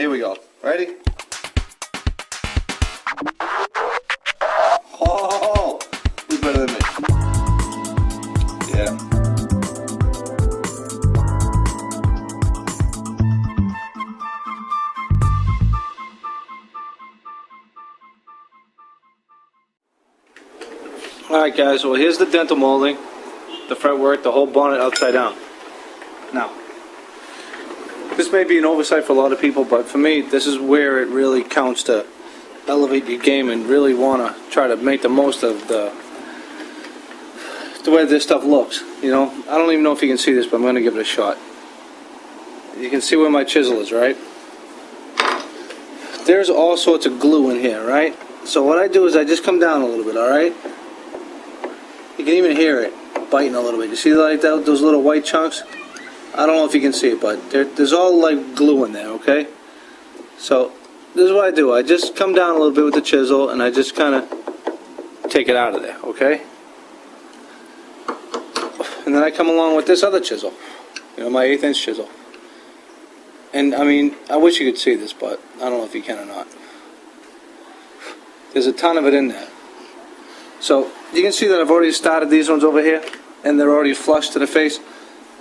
Here we go. Ready? Oh, who's better than me? Yeah. Alright guys, well here's the dental molding, the fretwork, the whole bonnet upside down. Now, this may be an oversight for a lot of people, but for me, this is where it really counts to elevate your game and really want to try to make the most of the way this stuff looks. You know, I don't even know if you can see this, but I'm going to give it a shot. You can see where my chisel is, right? There's all sorts of glue in here, right? So what I do is I just come down a little bit, alright? You can even hear it biting a little bit. You see like that, those little white chunks? I don't know if you can see it, but there's all like glue in there, okay? So this is what I do. I just come down a little bit with the chisel and I just kind of take it out of there, okay? And then I come along with this other chisel, you know, my 1/8 inch chisel. And I mean, I wish you could see this, but I don't know if you can or not. There's a ton of it in there. So you can see that I've already started these ones over here, and they're already flush to the face.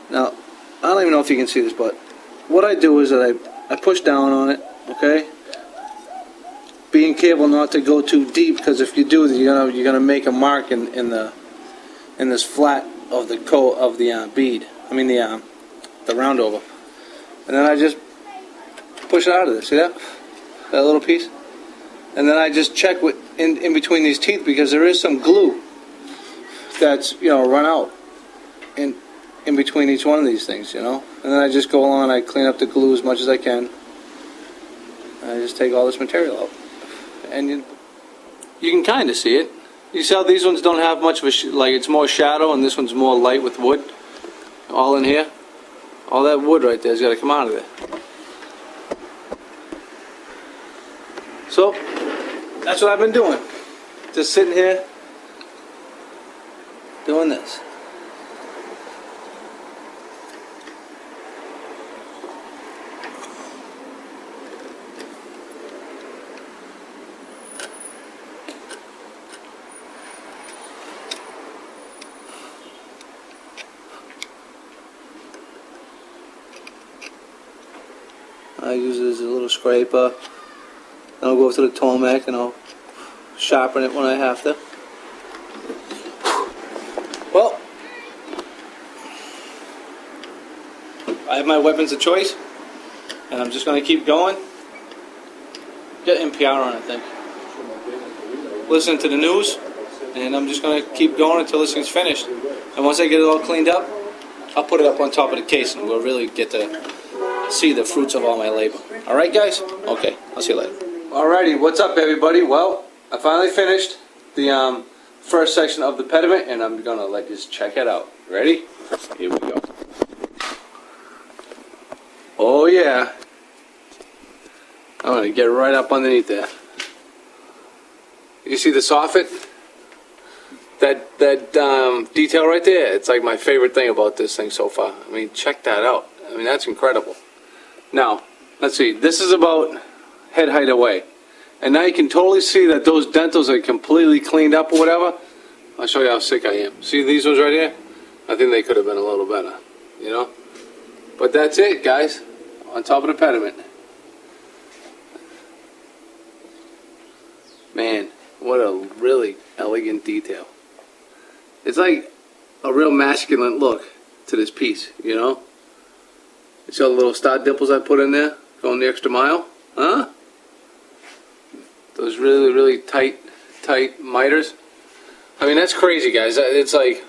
Now, I don't even know if you can see this, but what I do is that I push down on it, okay? Being careful not to go too deep, because if you do, you're gonna make a mark in this flat of the coat of the bead. I mean the round over. And then I just push it out of there. See that? That little piece? And then I just check in between these teeth, because there is some glue that's, you know, run out in between each one of these things, you know. And then I just go along and I clean up the glue as much as I can. And I just take all this material out. And you can kind of see it. You see how these ones don't have much of a, like it's more shadow, and this one's more light with wood. All in here. All that wood right there has got to come out of there. So, that's what I've been doing. Just sitting here, doing this. I use it as a little scraper. Then I'll go to the Tomac and I'll sharpen it when I have to. Well, I have my weapons of choice, and I'm just going to keep going. Get NPR on, I think. Listen to the news, and I'm just going to keep going until this thing's finished. And once I get it all cleaned up, I'll put it up on top of the case, and we'll really get to see the fruits of all my labor. Alright guys? Okay, I'll see you later. Alrighty, what's up everybody? Well, I finally finished the first section of the pediment, and I'm gonna let you check it out. Ready? Here we go. Oh yeah. I'm gonna get right up underneath there. You see the soffit? That detail right there, it's like my favorite thing about this thing so far. I mean, check that out. I mean, that's incredible. Now, let's see, this is about head height away. And now you can totally see that those dentals are completely cleaned up or whatever. I'll show you how sick I am. See these ones right here? I think they could have been a little better, you know? But that's it, guys, on top of the pediment. Man, what a really elegant detail. It's like a real masculine look to this piece, you know? You see all the little star dimples I put in there, going the extra mile? Huh? Those really, really tight miters. I mean, that's crazy, guys. It's like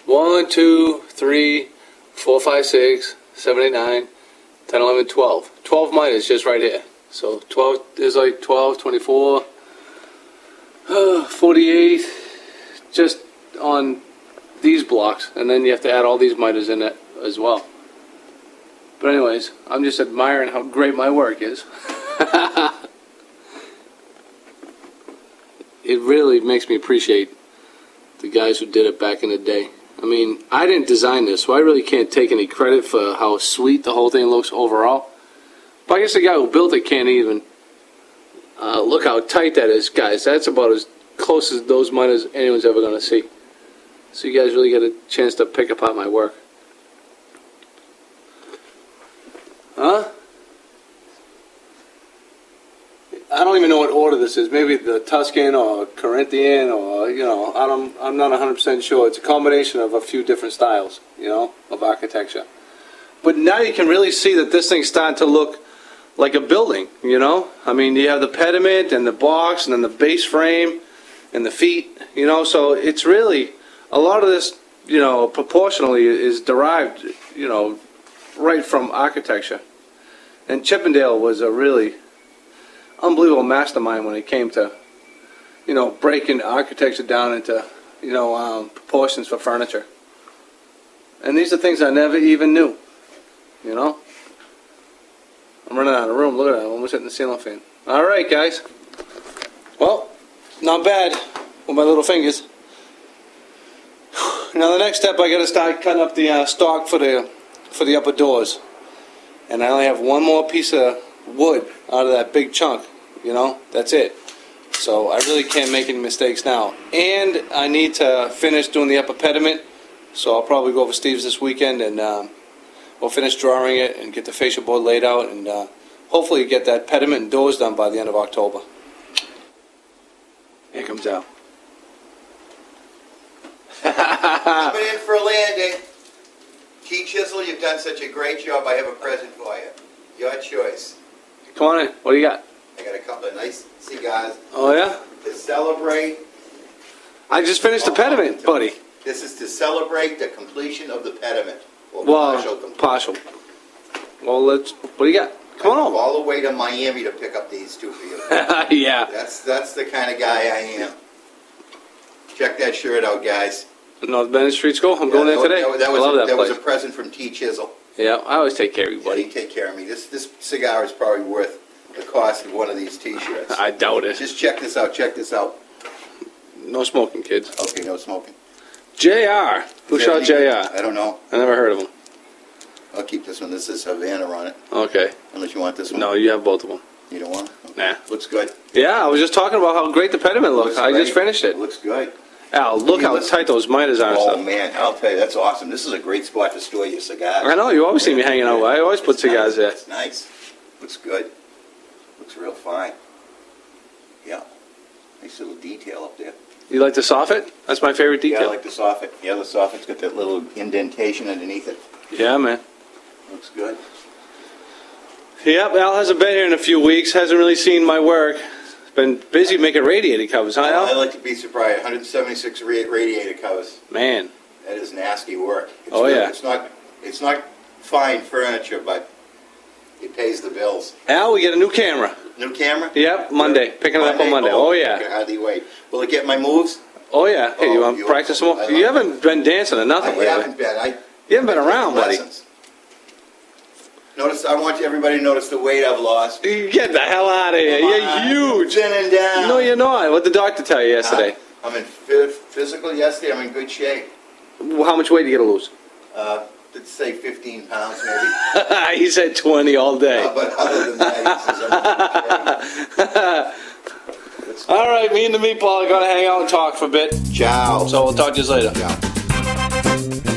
1, 2, 3, 4, 5, 6, 7, 8, 9, 10, 11, 12. 12 miters just right here. So 12 is like 12, 24, 48, just on these blocks. And then you have to add all these miters in it as well. But anyways, I'm just admiring how great my work is. It really makes me appreciate the guys who did it back in the day. I mean, I didn't design this, so I really can't take any credit for how sweet the whole thing looks overall. But I guess the guy who built it can't even look how tight that is, guys. That's about as close as those mine as anyone's ever going to see. So you guys really get a chance to pick apart my work. Huh? I don't even know what order this is. Maybe the Tuscan or Corinthian or, you know, I'm not 100% sure. It's a combination of a few different styles, you know, of architecture. But now you can really see that this thing's starting to look like a building, you know? I mean, you have the pediment and the box and then the base frame and the feet, you know? So it's really, a lot of this, you know, proportionally is derived, you know, right from architecture. And Chippendale was a really unbelievable mastermind when it came to, you know, breaking architecture down into, you know, proportions for furniture. And these are things I never even knew, you know. I'm running out of room. Look at that. I'm almost hitting the ceiling fan. All right, guys. Well, not bad with my little fingers. Now the next step, I got to start cutting up the stock for the upper doors. And I only have one more piece of wood out of that big chunk, you know, that's it. So I really can't make any mistakes now. And I need to finish doing the upper pediment, so I'll probably go over Steve's this weekend and we'll finish drawing it and get the fascia board laid out and hopefully get that pediment and doors done by the end of October. Here it comes out. Coming in for a landing. Chisel, you've done such a great job. I have a present for you. Your choice. Come on in. What do you got? I got a couple of nice cigars Oh, yeah? to celebrate. I just finished the pediment, buddy. This is to celebrate the completion of the pediment. Or Well, partial. Well, what do you got? Come on over. All the way to Miami to pick up these two for you. Yeah. That's the kind of guy I am. Check that shirt out, guys. North Bennet Street School. I'm going there today. I love that That place. was a present from T. Chisel. Yeah, I always take care of you, Yeah, buddy. he take care of me. This cigar is probably worth the cost of one of these T-shirts. I doubt it. Just check this out. Check this out. No smoking, kids. Okay, no smoking. JR. Who shot JR? I don't know. I never heard of him. I'll keep this one. This is Havana on it. Okay. Unless you want this one. No, you have both of them. You don't want it? Okay. Nah. Looks good. Yeah, I was just talking about how great the pediment looks. I just great. finished it. Looks good. Al, look how tight those miters are and Oh, stuff. man. I'll tell you, that's awesome. This is a great spot to store your cigars. I know, you always see me hanging out. I always put It's cigars nice. there. It's nice. Looks good. Looks real fine. Yeah. Nice little detail up there. You like the soffit? That's my favorite Yeah, I detail. like the soffit. Yeah, the soffit's got that little indentation underneath it. Yeah, man. Looks good. Yep, Al hasn't been here in a few weeks. Hasn't really seen my work. Been busy making radiator covers, huh, I Al? like to be surprised. 176 radiator covers. Man. That is nasty work. Oh, yeah. It's not fine furniture, but it pays the bills. Al, we get a new camera. New camera? Yep, Monday. Picking it up on Monday. Oh, I yeah. can hardly wait. Will it get my moves? Oh, yeah. Hey, you want to beautiful. practice some more? I You love haven't been dancing or nothing I lately. haven't been. You haven't been around, buddy. Lessons. Notice. I want everybody to notice the weight I've lost. Get the hell out of here. Come You're on. huge. Thinning down. No, you're not. What did the doctor tell you yesterday? I'm in physical yesterday. I'm in good shape. How much weight do you got to lose? Let's say 15 pounds maybe. He said 20 all day. But other than that, he says I'm All right, me and the meatball are going to hang out and talk for a bit. Ciao. So we'll talk to you later. Ciao.